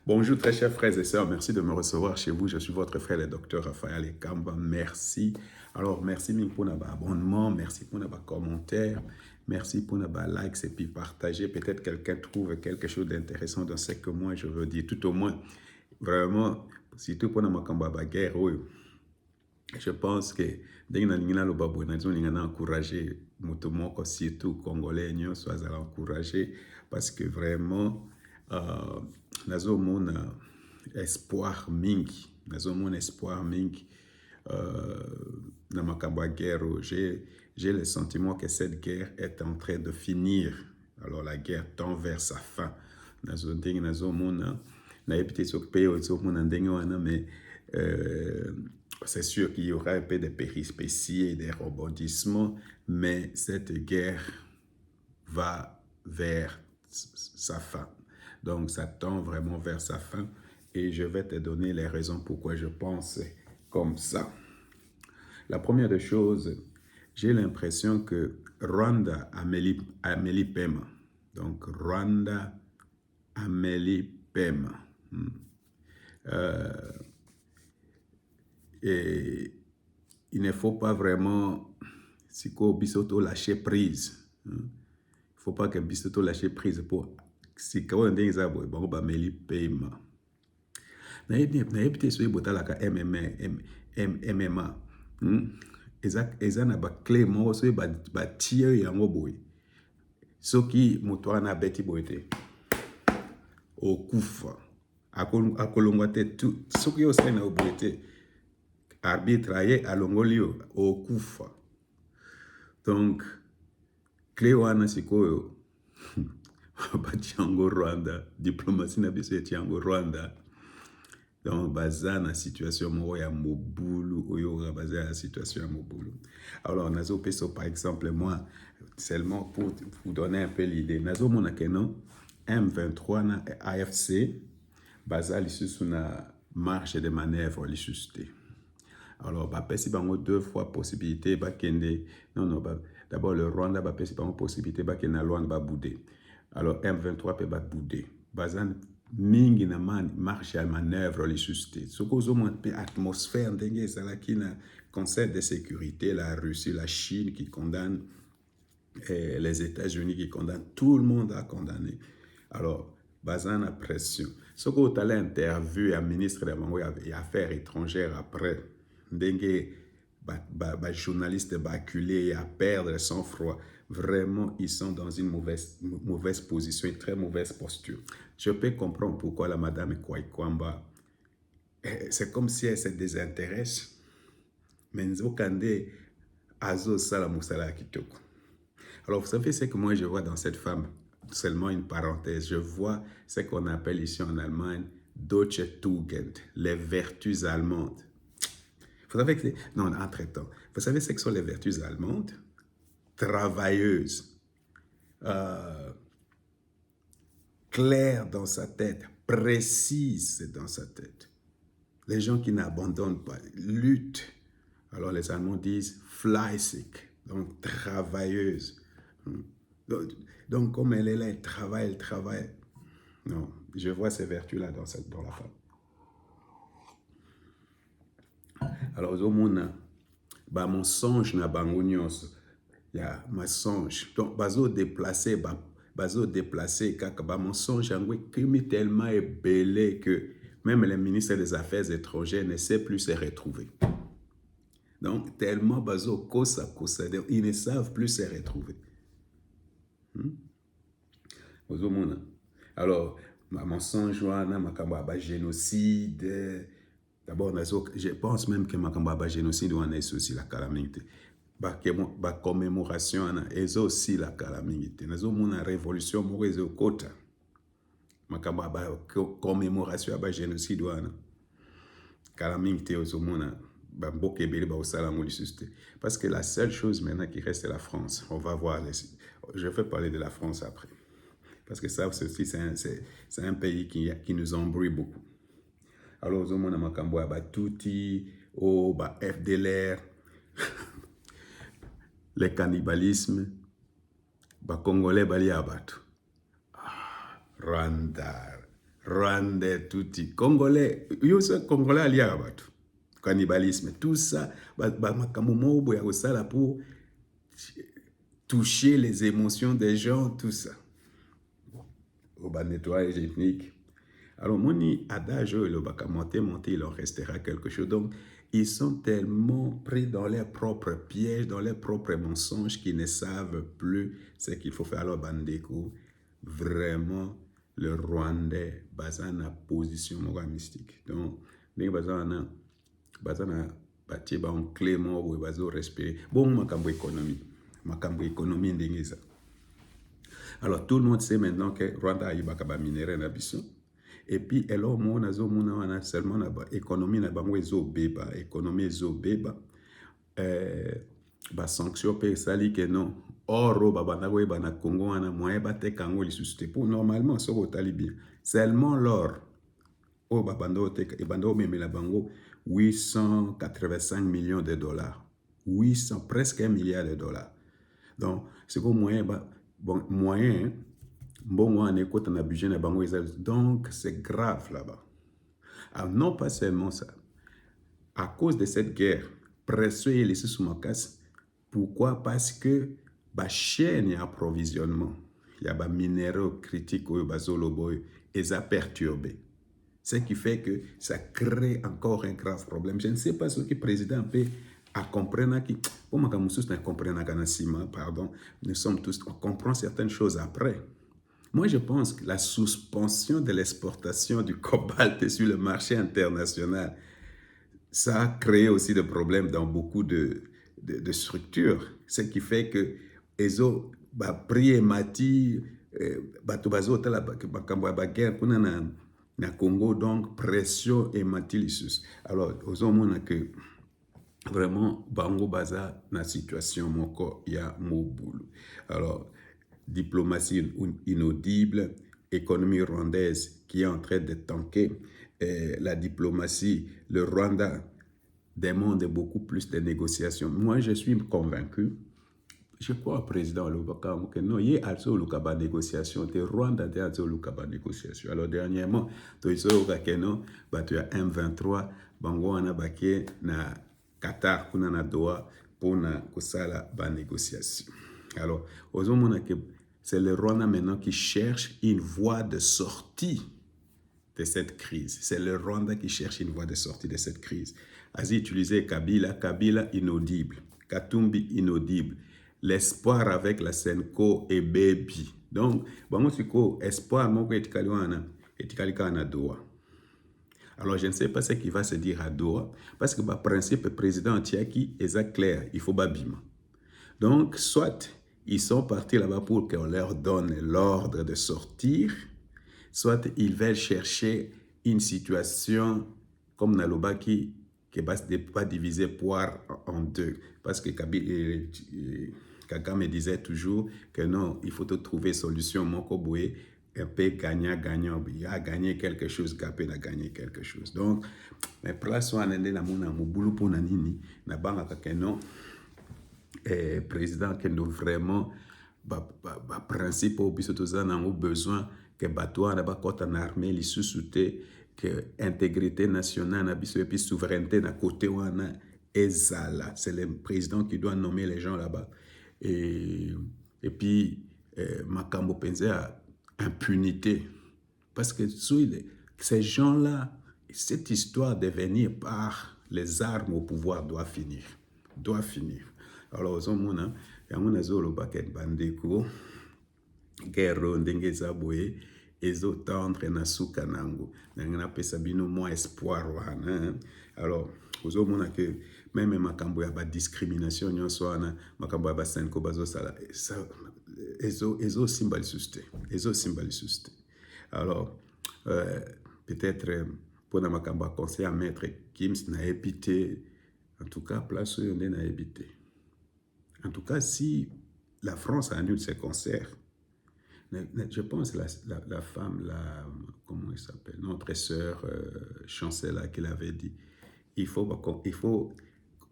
Bonjour très chers frères et sœurs, merci de me recevoir chez vous. Je suis votre frère le docteur Raphaël Ekamba. Merci. Alors merci pour notre abonnement, merci pour notre commentaire, merci pour notre likes et puis partager. Peut-être quelqu'un trouve quelque chose d'intéressant dans ce que moi je veux dire. Tout au moins, vraiment, surtout pour notre guerre, oui. Je pense que dès que nous encourager, surtout Congolais, nous sommes encourager parce que vraiment, nous avons un espoir mingi, nous avons un espoir mingi dans ma guerre. J'ai le sentiment que cette guerre est en train de finir. Alors la guerre tend vers sa fin. Nous avons mais c'est sûr qu'il y aura un peu de péripéties et des rebondissements, mais cette guerre va vers sa fin. Donc, ça tend vraiment vers sa fin et je vais te donner les raisons pourquoi je pense comme ça. La première des choses, j'ai l'impression que Rwanda Amélie Pema. Donc, Rwanda Amélie Pema. Et il ne faut pas vraiment si Bisoto lâcher prise. Il ne faut pas que Bisoto lâcher prise pour si on dit ça bon ba meli paiement. Na yebite so botalaka MMA. Eza na ba clé mo so ba tie yango boy. Soki moto na beti boyete. Okufa. Akolongwa te tout soki yo sai na boyete. Arbitre aye alongolio okufa. Donc, clé wana sikoyo batiango Rwanda, diplomatie na biso etiango Rwanda. Donc, baza na situation moko ya mobulu, oyo baza na situation ya mobulu. Alors, nazo peso par exemple, moi, seulement pour vous donner un peu l'idée, nazo mona keno M23 na AFC, baza lisusu na marge de manœuvre lisusu te. Alors, si bango deux fois possibilité, d'abord le Rwanda, si bango possibilité, na Rwanda ba boudé. Alors, M23 peut ba boudé. Bazan mingi na marche à manœuvre les susté. Ce qu'on a atmosphère d'engue, c'est là qui na Conseil de sécurité, la Russie, la Chine qui condamne, les États-Unis qui condamnent, tout le monde a condamné. Alors, bazan a pression. Ce qu'on a l'interview à ministre des Affaires étrangères après. Dengue, journalistes acculés à perdre sans froid. Vraiment, ils sont dans une mauvaise position, une très mauvaise posture. Je peux comprendre pourquoi la madame Kwaikwamba, c'est comme si elle se désintéresse. Mais Nzokande, Azo Sala Moussala Kitoko. Alors, vous savez ce que moi je vois dans cette femme, seulement une parenthèse, je vois ce qu'on appelle ici en Allemagne Deutsche Tugend, les vertus allemandes. Vous savez que non, entre-temps, vous savez ce que sont les vertus allemandes? Travailleuses, claires dans sa tête, précises dans sa tête. Les gens qui n'abandonnent pas, luttent. Alors les Allemands disent fleißig, donc travailleuse. Donc comme elle est là, elle travaille. Non, je vois ces vertus-là dans la femme. Alors, au monde, mon songe na bango nyonso, ya ma songe. Donc, bazo déplacé, kaka, mon songe yango tellement ébélé que même les ministres des Affaires étrangères ne savent plus se retrouver. Donc, tellement bazo kosa, ils ne savent plus se retrouver. Au monde. Alors, mon songe wana makamba génocide. D'abord, je pense même que Makamba génocide ou est aussi la calamité. La commémoration est aussi la calamité. Nous avons une révolution mauvaise au côté. Makamba commémoration de génocide ou calamité aux hommes. Parce que la seule chose maintenant qui reste c'est la France. On va voir. Je vais parler de la France après. Parce que ça aussi, c'est un pays qui nous embrouille beaucoup. Alors, on a makambo ya Batuti, FDLR, le cannibalisme, Congolais bali abatu. Rwanda, Rwandais, tuti. Congolais, yo se Congolais aliaka batu. Cannibalisme, tout ça, makambo moko boya kosala pour toucher les émotions des gens, tout ça. Au bas nettoyage ethnique. Alors, moni adage, le baka monter, il en restera quelque chose. Donc, ils sont tellement pris dans leurs propres pièges, dans leurs propres mensonges, qu'ils ne savent plus ce qu'il faut faire. Alors, Bandeko, vraiment, le Rwandais, bazana position mystique. Donc, les bazana batie ba en clé mort, bazo respirer. Bon, makambo économie ndengeza. Alors, tout le monde sait maintenant que Rwanda a eu bakaba minéraux na biso. Et puis, alors, on a seulement l'économie, économie ezobeba, sanction pe sali que non. Or, babanago e bana Congo ana moyen bate kango lisuste pour normalement so otali bien. Seulement l'or au babando te e bando memela bango 885 millions de dollars. 800 presque 1 milliard de dollars. Donc, c'est comme moyen bon moyen bon on écoute un budget na bango donc c'est grave là-bas. Alors, non pas seulement ça. À cause de cette guerre, pression est laissée sous ma casse. Pourquoi? Parce que la chaîne d'approvisionnement, il y a des minéraux critiques et ça perturbé. Ce qui fait que ça crée encore un grave problème. Je ne sais pas ce que le président peut comprendre. Pardon, nous sommes tous, on comprend certaines choses après. Moi, je pense que la suspension de l'exportation du cobalt sur le marché international, ça a créé aussi des problèmes dans beaucoup de structures. Ce qui fait que les autres, prix et mati, na Congo, donc pression et mati. Alors, aux hommes, que vraiment, bango baza na situation moko ya mobulu. Alors, diplomatie inaudible, économie rwandaise qui est en train de tanker, la diplomatie, le Rwanda demande beaucoup plus de négociations. Moi, je suis convaincu, je crois au président Lubaka, que non, il y a also le négociation, le Rwanda a also le négociation. Alors, dernièrement, tu as que non, tu as M23, bango ana baké na Qatar, kuna na Doha, pour na kusala ba négociation. Alors, aux hommes, c'est le Rwanda maintenant qui cherche une voie de sortie de cette crise. C'est le Rwanda qui cherche une voie de sortie de cette crise. Asie utilisé Kabila inaudible, Katumbi inaudible, l'espoir avec la Senko et Baby. Donc, bon, espoir, mon etikalika na Doha. Alors, je ne sais pas ce qu'il va se dire à Doha, parce que le principe président Tiaki est clair, il faut babima. Donc, soit ils sont partis là-bas pour qu'on leur donne l'ordre de sortir, soit ils veulent chercher une situation comme Naloba qui ne pas diviser poire en deux. Parce que Kagame disait toujours que non, il faut trouver solution. Mokoboué, un peu gagnant-gagnant. Il a gagné quelque chose, Kapé a gagné quelque chose. Donc, les places sont en train boulot pour nanini, na banga kakeno. Président qui nous vraiment principe au besoin que bateau n'a pas côté en armée les sous-souté que intégrité nationale n'a et puis souveraineté d'un côté où on a ezala c'est le président qui doit nommer les gens là-bas et puis makambo pensé à impunité parce que ces gens-là cette histoire de venir par les armes au pouvoir doit finir. Alors, aux hommes, il y a un zolo paquet bandeko, guerre ndenge zaboye, ezo tendre na suka nango. Nangana pesa bino moins espoir wana. Alors, aux hommes que même makambo ya ba discrimination nyonso wana, makambo ya ba senko bazo sala, ezo symbole suste. Alors, peut-être pour na makambo conseil à maître Kims na épité, en tout cas place où on est na épité. En tout cas, si la France annule ses concerts, je pense que la femme, comment elle s'appelle, notre sœur chancelière qui l'avait dit, il faut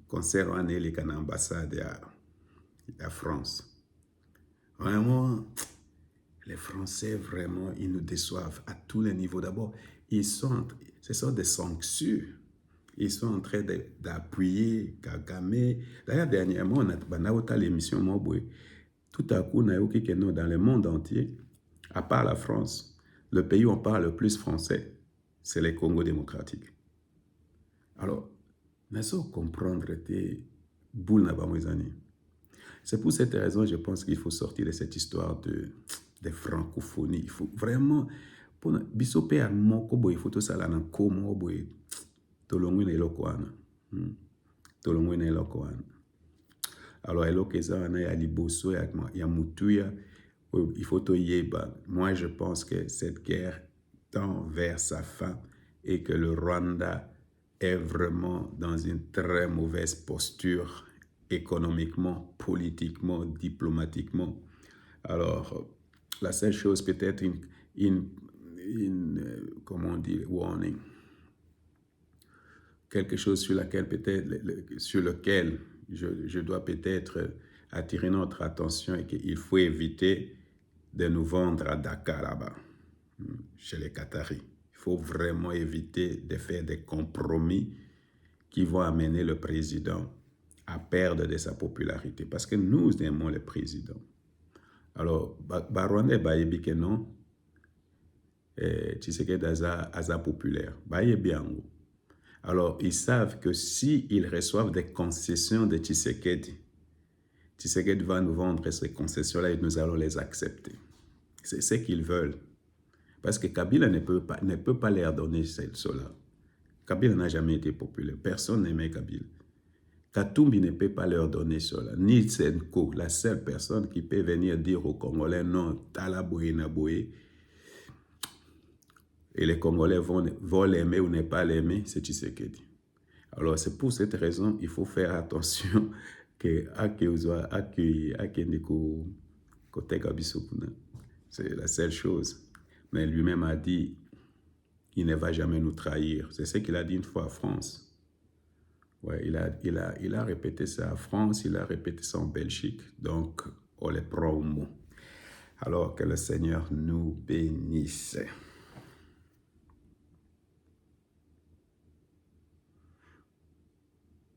concert en les ambassade à France. Vraiment, les Français, vraiment, ils nous déçoivent à tout. tous les niveaux. D'abord, ce sont des sanctions. Ils sont en train d'appuyer Kagame. D'ailleurs, dernièrement, on a l'émission Mobwe. Tout à coup, on a eu que dans le monde entier, à part la France, le pays où on parle le plus français, c'est le Congo démocratique. Alors, nous devons comprendre que boule n'a pas moisani. C'est pour cette raison, je pense qu'il faut sortir de cette histoire de francophonie. Il faut vraiment, pour bisope à moko boy, il faut tout ça là dans komo boy, tolongwe ne lokwana, tolongwe ne lokwana. Alors, elokeza na ya liboso ya mutuya, il faut to yeba. Moi, je pense que cette guerre tend vers sa fin et que le Rwanda est vraiment dans une très mauvaise posture économiquement, politiquement, diplomatiquement. Alors, la seule chose peut-être comment on dit, warning. Quelque chose sur lequel je dois peut-être attirer notre attention et qu'il faut éviter de nous vendre à Dakar là-bas, chez les Qataris. Il faut vraiment éviter de faire des compromis qui vont amener le président à perdre de sa popularité. Parce que nous aimons le président. Alors, Rwanda bayebi que non, Tshisekedi aza populaire. Bayebi yango. Alors, ils savent que s'ils reçoivent des concessions de Tshisekedi, Tshisekedi va nous vendre ces concessions-là et nous allons les accepter. C'est ce qu'ils veulent. Parce que Kabila ne peut pas leur donner cela. Kabila n'a jamais été populaire. Personne n'aimait Kabila. Katumbi ne peut pas leur donner cela. Ni Tsenko, la seule personne qui peut venir dire aux Congolais, non, Talaboye Naboye. Et les Congolais vont l'aimer ou ne pas l'aimer, c'est Tshisekedi. Alors, c'est pour cette raison qu'il faut faire attention que c'est la seule chose. Mais lui-même a dit, il ne va jamais nous trahir. C'est ce qu'il a dit une fois à France. Ouais, il a répété ça à France, il a répété ça en Belgique. Donc, on les prend au mot. Alors que le Seigneur nous bénisse.